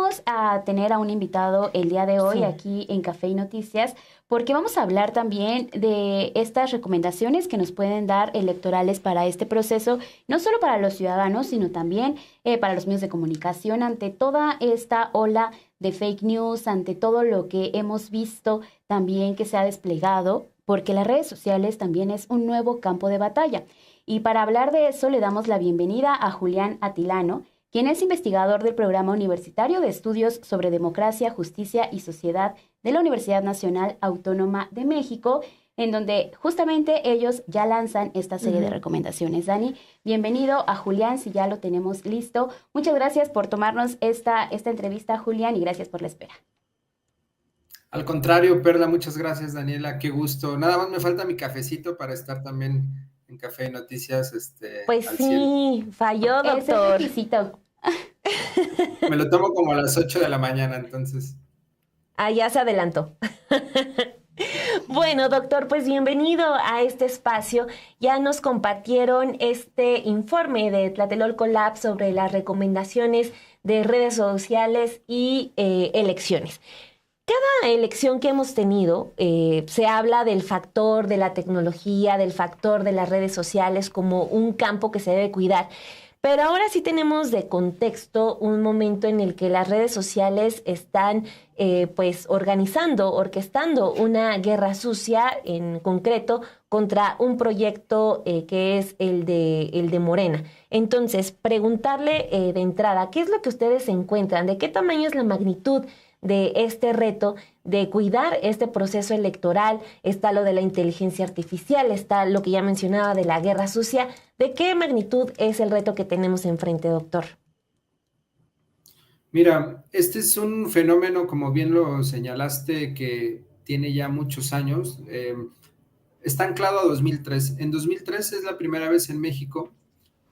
vamos a tener a un invitado el día de hoy Sí. aquí en Café y Noticias, porque vamos a hablar también de estas recomendaciones que nos pueden dar electorales para este proceso, no solo para los ciudadanos, sino también para los medios de comunicación ante toda esta ola de fake news, ante todo lo que hemos visto también que se ha desplegado, porque las redes sociales también es un nuevo campo de batalla. Y para hablar de eso le damos la bienvenida a Julián Atilano, quien es investigador del Programa Universitario de Estudios sobre Democracia, Justicia y Sociedad de la Universidad Nacional Autónoma de México, en donde justamente ellos ya lanzan esta serie de Ujú. recomendaciones. Dani, bienvenido a Julián, si ya lo tenemos listo. Muchas gracias por tomarnos esta entrevista, Julián, y gracias por la espera. Al contrario, Perla, muchas gracias, Daniela, qué gusto. Nada más me falta mi cafecito para estar también en Café y Noticias, Pues al 100. sí, falló, Ese es doctor. requisito. Me lo tomo como a las 8 de la mañana, entonces. Ah, ya se adelantó. Bueno, doctor, pues bienvenido a este espacio. Ya nos compartieron este informe de Tlatelolco Lab sobre las recomendaciones de redes sociales y elecciones. Cada elección que hemos tenido, se habla del factor de la tecnología, del factor de las redes sociales como un campo que se debe cuidar. Pero ahora sí tenemos de contexto un momento en el que las redes sociales están pues organizando, orquestando una guerra sucia en concreto contra un proyecto que es el de Morena. Entonces, preguntarle de entrada, ¿qué es lo que ustedes encuentran? ¿De qué tamaño es la magnitud de este reto de cuidar este proceso electoral? Está lo de la inteligencia artificial, está lo que ya mencionaba de la guerra sucia. ¿De qué magnitud es el reto que tenemos enfrente, doctor? Mira, este es un fenómeno, como bien lo señalaste, que tiene ya muchos años. Está anclado a 2003. En 2003 es la primera vez en México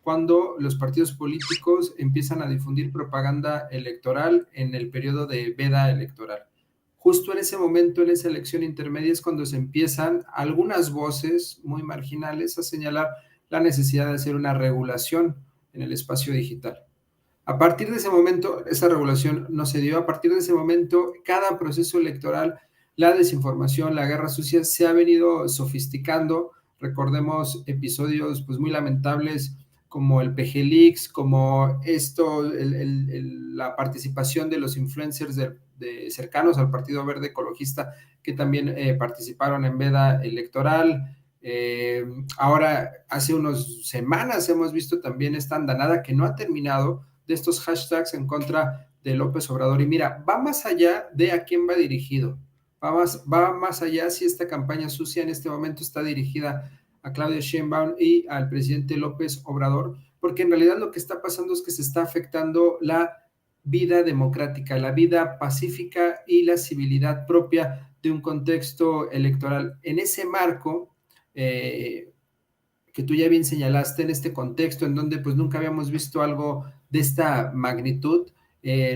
cuando los partidos políticos empiezan a difundir propaganda electoral en el periodo de veda electoral. Justo en ese momento, en esa elección intermedia, es cuando se empiezan algunas voces muy marginales a señalar la necesidad de hacer una regulación en el espacio digital. A partir de ese momento, esa regulación no se dio. A partir de ese momento, cada proceso electoral, la desinformación, la guerra sucia, se ha venido sofisticando. Recordemos episodios pues, muy lamentables como el PGLeaks, como esto, la participación de los influencers cercanos al Partido Verde Ecologista que también participaron en veda electoral. Ahora, hace unas semanas hemos visto también esta andanada que no ha terminado de estos hashtags en contra de López Obrador. Y mira, va más allá de a quién va dirigido, va más allá si esta campaña sucia en este momento está dirigida a Claudia Sheinbaum y al presidente López Obrador, porque en realidad lo que está pasando es que se está afectando la vida democrática, la vida pacífica y la civilidad propia de un contexto electoral. En ese marco, que tú ya bien señalaste, en este contexto en donde pues nunca habíamos visto algo de esta magnitud,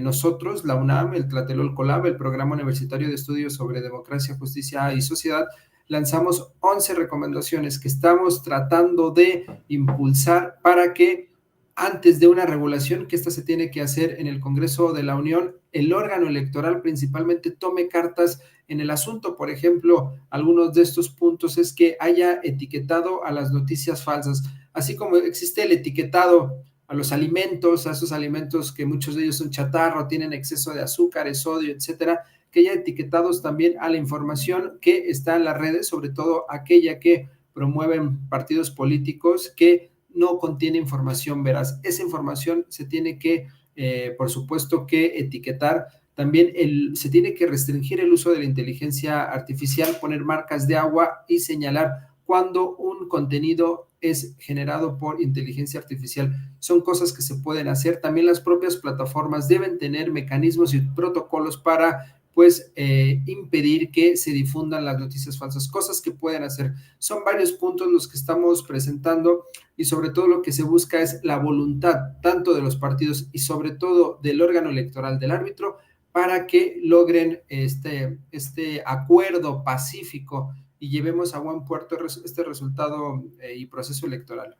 nosotros, la UNAM, el Tlatelolco Lab, el Programa Universitario de Estudios sobre Democracia, Justicia y Sociedad, lanzamos 11 recomendaciones que estamos tratando de impulsar para que antes de una regulación, que esta se tiene que hacer en el Congreso de la Unión, el órgano electoral principalmente tome cartas en el asunto. Por ejemplo, algunos de estos puntos es que haya etiquetado a las noticias falsas, así como existe el etiquetado a los alimentos, a esos alimentos que muchos de ellos son chatarra, tienen exceso de azúcar, sodio, etcétera, que haya etiquetados también a la información que está en las redes, sobre todo aquella que promueven partidos políticos que no contiene información veraz. Esa información se tiene que, por supuesto, que etiquetar. También se tiene que restringir el uso de la inteligencia artificial, poner marcas de agua y señalar cuando un contenido es generado por inteligencia artificial. Son cosas que se pueden hacer. También las propias plataformas deben tener mecanismos y protocolos para pues impedir que se difundan las noticias falsas, cosas que pueden hacer. Son varios puntos los que estamos presentando y sobre todo lo que se busca es la voluntad tanto de los partidos y sobre todo del órgano electoral, del árbitro, para que logren este acuerdo pacífico y llevemos a buen puerto este resultado y proceso electoral.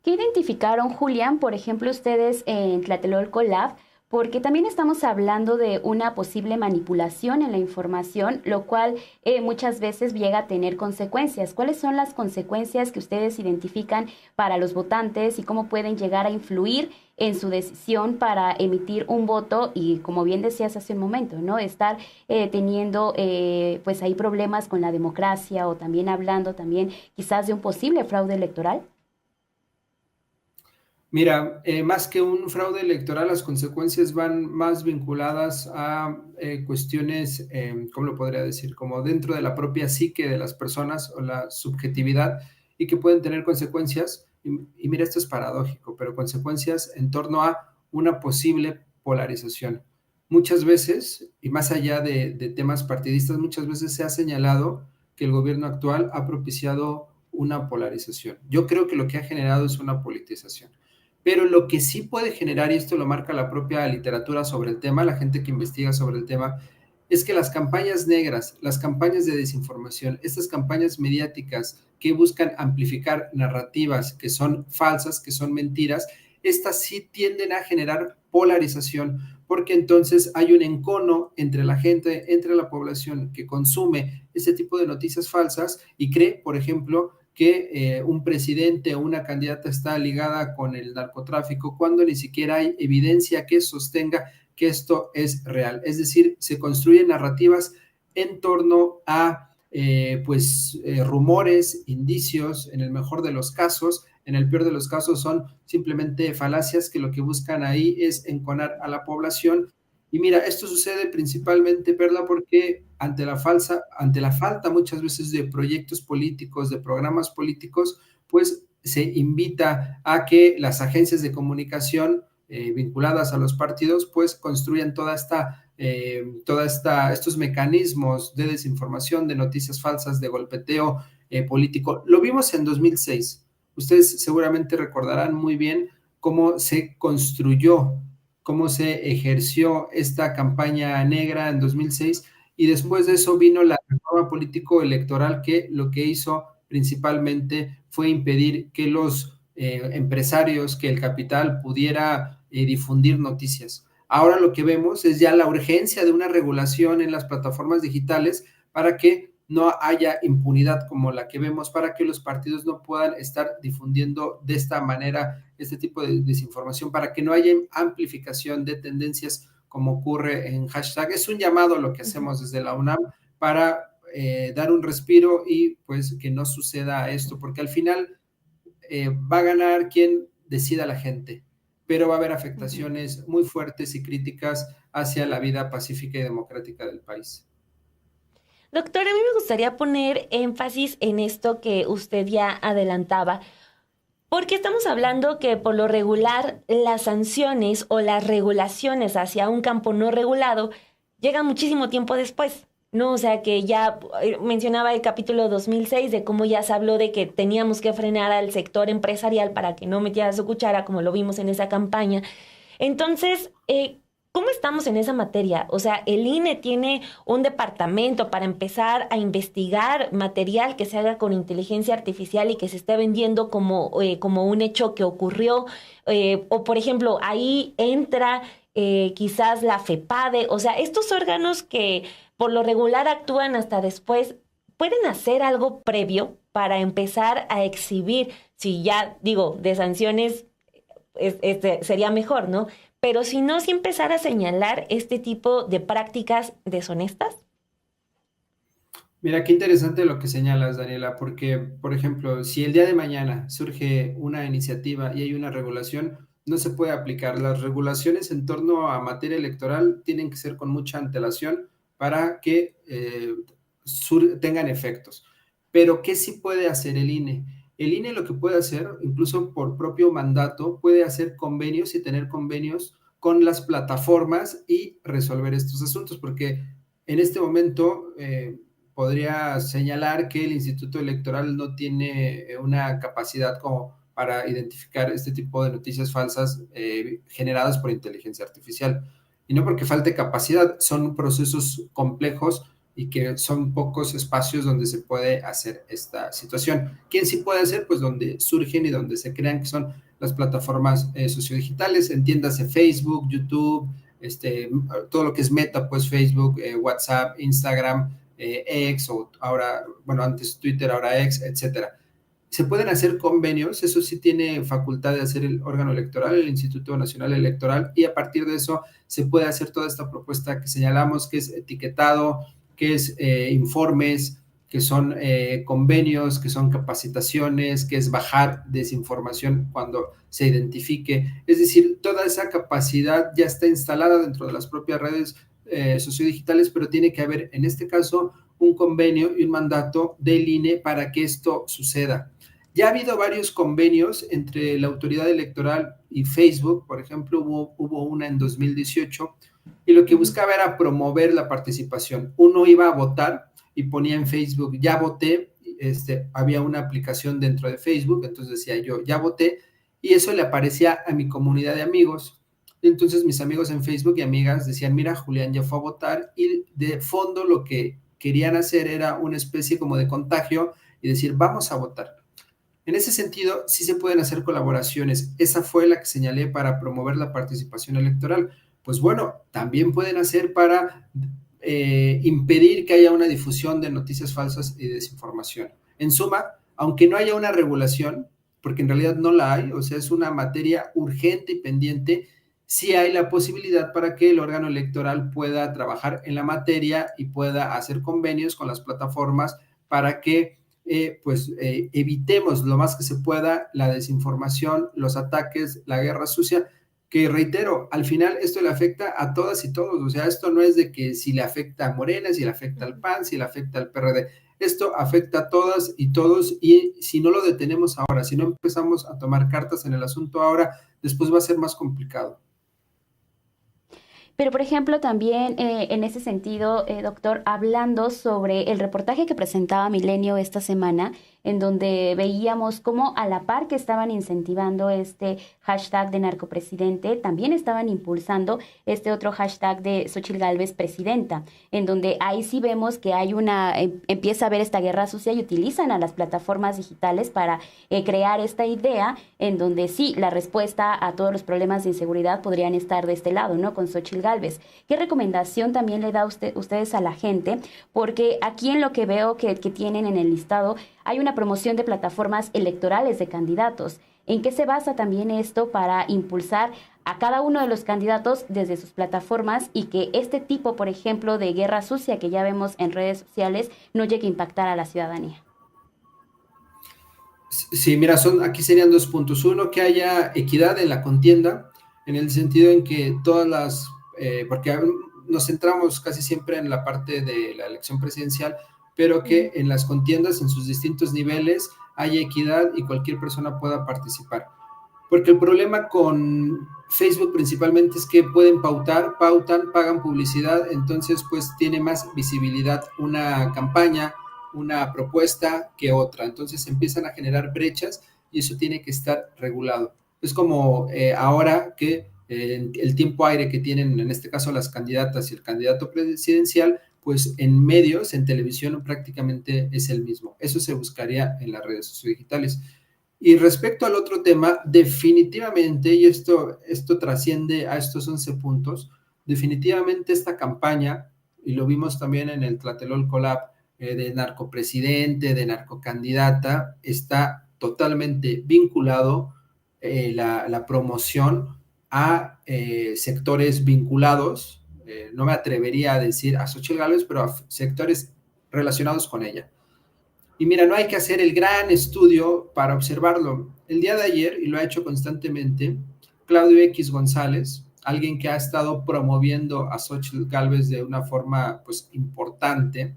¿Qué identificaron, Julián, por ejemplo, ustedes en Tlatelolco Lab? porque también estamos hablando de una posible manipulación en la información, lo cual muchas veces llega a tener consecuencias. ¿Cuáles son las consecuencias que ustedes identifican para los votantes y cómo pueden llegar a influir en su decisión para emitir un voto? Y como bien decías hace un momento, ¿no? Estar teniendo pues ahí problemas con la democracia, o también hablando también quizás de un posible fraude electoral. Mira, más que un fraude electoral, las consecuencias van más vinculadas a cuestiones, ¿cómo lo podría decir? Como dentro de la propia psique de las personas o la subjetividad, y que pueden tener consecuencias, y mira, esto es paradójico, pero consecuencias en torno a una posible polarización. Muchas veces, y más allá de temas partidistas, muchas veces se ha señalado que el gobierno actual ha propiciado una polarización. Yo creo que lo que ha generado es una politización. Pero lo que sí puede generar, y esto lo marca la propia literatura sobre el tema, la gente que investiga sobre el tema, es que las campañas negras, las campañas de desinformación, estas campañas mediáticas que buscan amplificar narrativas que son falsas, que son mentiras, estas sí tienden a generar polarización, porque entonces hay un encono entre la gente, entre la población que consume este tipo de noticias falsas y cree, por ejemplo, que un presidente o una candidata está ligada con el narcotráfico cuando ni siquiera hay evidencia que sostenga que esto es real. Es decir, se construyen narrativas en torno a rumores, indicios, en el mejor de los casos. En el peor de los casos son simplemente falacias que lo que buscan ahí es enconar a la población. Y mira, esto sucede principalmente, Perla, porque ante la falta muchas veces de proyectos políticos, de programas políticos, pues se invita a que las agencias de comunicación vinculadas a los partidos, pues construyan estos mecanismos de desinformación, de noticias falsas, de golpeteo político. Lo vimos en 2006. Ustedes seguramente recordarán muy bien cómo se construyó, cómo se ejerció esta campaña negra en 2006, y después de eso vino la reforma político-electoral, que lo que hizo principalmente fue impedir que los empresarios, que el capital pudiera difundir noticias. Ahora lo que vemos es ya la urgencia de una regulación en las plataformas digitales para que no haya impunidad como la que vemos, para que los partidos no puedan estar difundiendo de esta manera este tipo de desinformación, para que no haya amplificación de tendencias como ocurre en hashtag. Es un llamado a lo que hacemos desde la UNAM para dar un respiro y pues que no suceda esto, porque al final va a ganar quien decida la gente, pero va a haber afectaciones muy fuertes y críticas hacia la vida pacífica y democrática del país. Doctor, a mí me gustaría poner énfasis en esto que usted ya adelantaba, porque estamos hablando que por lo regular las sanciones o las regulaciones hacia un campo no regulado llegan muchísimo tiempo después, ¿no? O sea que ya mencionaba el capítulo 2006 de cómo ya se habló de que teníamos que frenar al sector empresarial para que no metiera su cuchara, como lo vimos en esa campaña. Entonces, ¿cómo estamos en esa materia? O sea, el INE tiene un departamento para empezar a investigar material que se haga con inteligencia artificial y que se esté vendiendo como un hecho que ocurrió. O, por ejemplo, ahí entra quizás la FEPADE. O sea, estos órganos que por lo regular actúan hasta después, ¿pueden hacer algo previo para empezar a exhibir? Si ya digo, de sanciones sería mejor, ¿no? Pero si no, si empezar a señalar este tipo de prácticas deshonestas. Mira, qué interesante lo que señalas, Daniela, porque, por ejemplo, si el día de mañana surge una iniciativa y hay una regulación, no se puede aplicar. Las regulaciones en torno a materia electoral tienen que ser con mucha antelación para que tengan efectos. Pero, ¿qué sí puede hacer el INE? El INE lo que puede hacer, incluso por propio mandato, puede hacer convenios y tener convenios con las plataformas y resolver estos asuntos, porque en este momento podría señalar que el Instituto Electoral no tiene una capacidad como para identificar este tipo de noticias falsas generadas por inteligencia artificial. Y no porque falte capacidad, son procesos complejos y que son pocos espacios donde se puede hacer esta situación. ¿Quién sí puede hacer? Pues donde surgen y donde se crean que son las plataformas sociodigitales, entiéndase Facebook, YouTube, todo lo que es Meta, pues Facebook, WhatsApp, Instagram, X, o ahora, bueno, antes Twitter, ahora X, etcétera. Se pueden hacer convenios, eso sí tiene facultad de hacer el órgano electoral, el Instituto Nacional Electoral, y a partir de eso se puede hacer toda esta propuesta que señalamos, que es etiquetado, que es informes, que son convenios, que son capacitaciones, que es bajar desinformación cuando se identifique. Es decir, toda esa capacidad ya está instalada dentro de las propias redes sociodigitales, pero tiene que haber, en este caso, un convenio y un mandato del INE para que esto suceda. Ya ha habido varios convenios entre la autoridad electoral y Facebook, por ejemplo, hubo una en 2018, y lo que buscaba era promover la participación. Uno iba a votar y ponía en Facebook, ya voté, había una aplicación dentro de Facebook, entonces decía yo, ya voté, y eso le aparecía a mi comunidad de amigos. Entonces mis amigos en Facebook y amigas decían, mira, Julián ya fue a votar, y de fondo lo que querían hacer era una especie como de contagio y decir, vamos a votar. En ese sentido, sí se pueden hacer colaboraciones. Esa fue la que señalé para promover la participación electoral. Pues bueno, también pueden hacer para impedir que haya una difusión de noticias falsas y desinformación. En suma, aunque no haya una regulación, porque en realidad no la hay, o sea, es una materia urgente y pendiente, sí hay la posibilidad para que el órgano electoral pueda trabajar en la materia y pueda hacer convenios con las plataformas para que evitemos lo más que se pueda la desinformación, los ataques, la guerra sucia, que reitero, al final esto le afecta a todas y todos, o sea, esto no es de que si le afecta a Morena, si le afecta al PAN, si le afecta al PRD, esto afecta a todas y todos, y si no lo detenemos ahora, si no empezamos a tomar cartas en el asunto ahora, después va a ser más complicado. Pero, por ejemplo, también en ese sentido, doctor, hablando sobre el reportaje que presentaba Milenio esta semana, en donde veíamos cómo a la par que estaban incentivando este hashtag de narcopresidente, también estaban impulsando este otro hashtag de Xóchitl Gálvez presidenta, en donde ahí sí vemos que hay empieza a haber esta guerra sucia y utilizan a las plataformas digitales para crear esta idea en donde sí, la respuesta a todos los problemas de inseguridad podrían estar de este lado, ¿no? Con Xóchitl Gálvez. ¿Qué recomendación también le da ustedes a la gente? Porque aquí en lo que veo que tienen en el listado hay una promoción de plataformas electorales de candidatos. ¿En qué se basa también esto para impulsar a cada uno de los candidatos desde sus plataformas y que este tipo, por ejemplo, de guerra sucia que ya vemos en redes sociales no llegue a impactar a la ciudadanía? Sí, mira, aquí serían 2 puntos. Uno, que haya equidad en la contienda, en el sentido en que todas porque nos centramos casi siempre en la parte de la elección presidencial, pero que en las contiendas, en sus distintos niveles, haya equidad y cualquier persona pueda participar. Porque el problema con Facebook principalmente es que pautan, pagan publicidad, entonces pues tiene más visibilidad una campaña, una propuesta que otra. Entonces empiezan a generar brechas y eso tiene que estar regulado. Es como ahora que el tiempo aire que tienen, en este caso las candidatas y el candidato presidencial, pues en medios, en televisión prácticamente es el mismo. Eso se buscaría en las redes sociodigitales. Y respecto al otro tema, definitivamente, y esto trasciende a estos 11 puntos, definitivamente esta campaña, y lo vimos también en el Tlatelolco Lab, de narcopresidente, de narcocandidata, está totalmente vinculado la promoción a sectores vinculados, no me atrevería a decir a Xóchitl Gálvez, pero a sectores relacionados con ella. Y mira, no hay que hacer el gran estudio para observarlo. El día de ayer, y lo ha hecho constantemente, Claudio X González, alguien que ha estado promoviendo a Xóchitl Gálvez de una forma pues importante,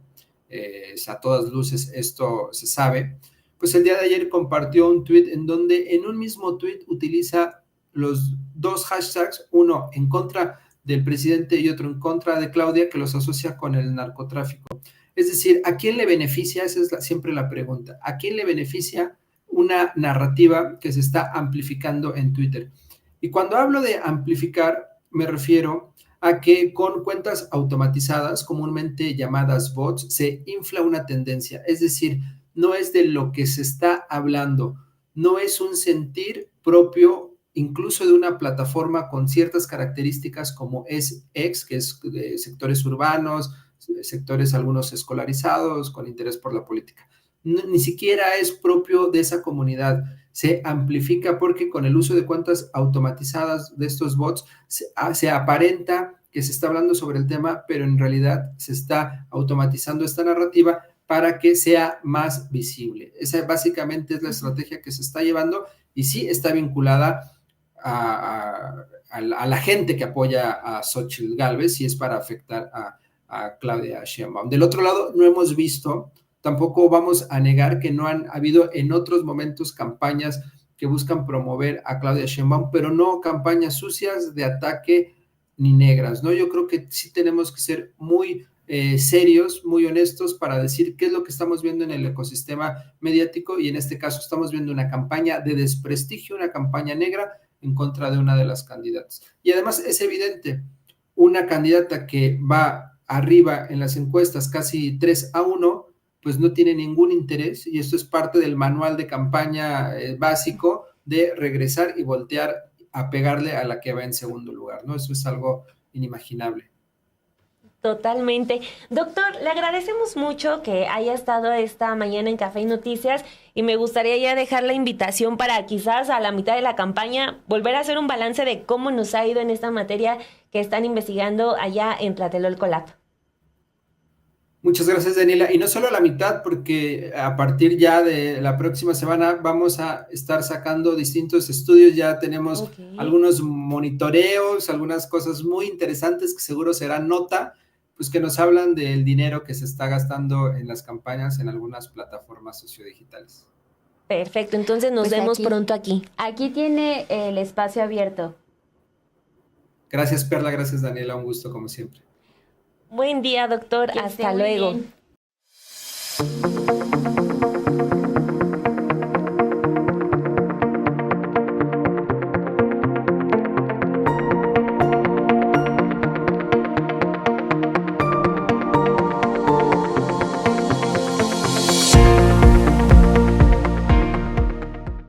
a todas luces esto se sabe, pues el día de ayer compartió un tweet en donde en un mismo tweet utiliza los 2 hashtags, uno en contra del presidente y otro en contra de Claudia, que los asocia con el narcotráfico. Es decir, ¿a quién le beneficia? Esa es siempre la pregunta. ¿A quién le beneficia una narrativa que se está amplificando en Twitter? Y cuando hablo de amplificar, me refiero a que con cuentas automatizadas, comúnmente llamadas bots, se infla una tendencia. Es decir, no es de lo que se está hablando, no es un sentir propio incluso de una plataforma con ciertas características como es X, que es de sectores urbanos, sectores algunos escolarizados, con interés por la política. Ni siquiera es propio de esa comunidad. Se amplifica porque con el uso de cuentas automatizadas de estos bots se aparenta que se está hablando sobre el tema, pero en realidad se está automatizando esta narrativa para que sea más visible. Esa básicamente es la estrategia que se está llevando y sí está vinculada a la gente que apoya a Xóchitl Gálvez y es para afectar a Claudia Sheinbaum. Del otro lado, no hemos visto, tampoco vamos a negar que no han habido en otros momentos campañas que buscan promover a Claudia Sheinbaum, pero no campañas sucias de ataque ni negras, ¿no? Yo creo que sí tenemos que ser muy serios, muy honestos para decir qué es lo que estamos viendo en el ecosistema mediático y en este caso estamos viendo una campaña de desprestigio, una campaña negra en contra de una de las candidatas. Y además es evidente, una candidata que va arriba en las encuestas casi 3-1, pues no tiene ningún interés y esto es parte del manual de campaña básico de regresar y voltear a pegarle a la que va en segundo lugar, ¿no? Eso es algo inimaginable. Totalmente. Doctor, le agradecemos mucho que haya estado esta mañana en Café y Noticias y me gustaría ya dejar la invitación para quizás a la mitad de la campaña volver a hacer un balance de cómo nos ha ido en esta materia que están investigando allá en Tlatelolco Lab. Muchas gracias, Daniela. Y no solo la mitad, porque a partir ya de la próxima semana vamos a estar sacando distintos estudios. Ya tenemos algunos monitoreos, algunas cosas muy interesantes que seguro serán nota, pues que nos hablan del dinero que se está gastando en las campañas en algunas plataformas sociodigitales. Perfecto, entonces nos vemos pronto aquí. Aquí tiene el espacio abierto. Gracias, Perla. Gracias, Daniela. Un gusto, como siempre. Buen día, doctor. Hasta luego.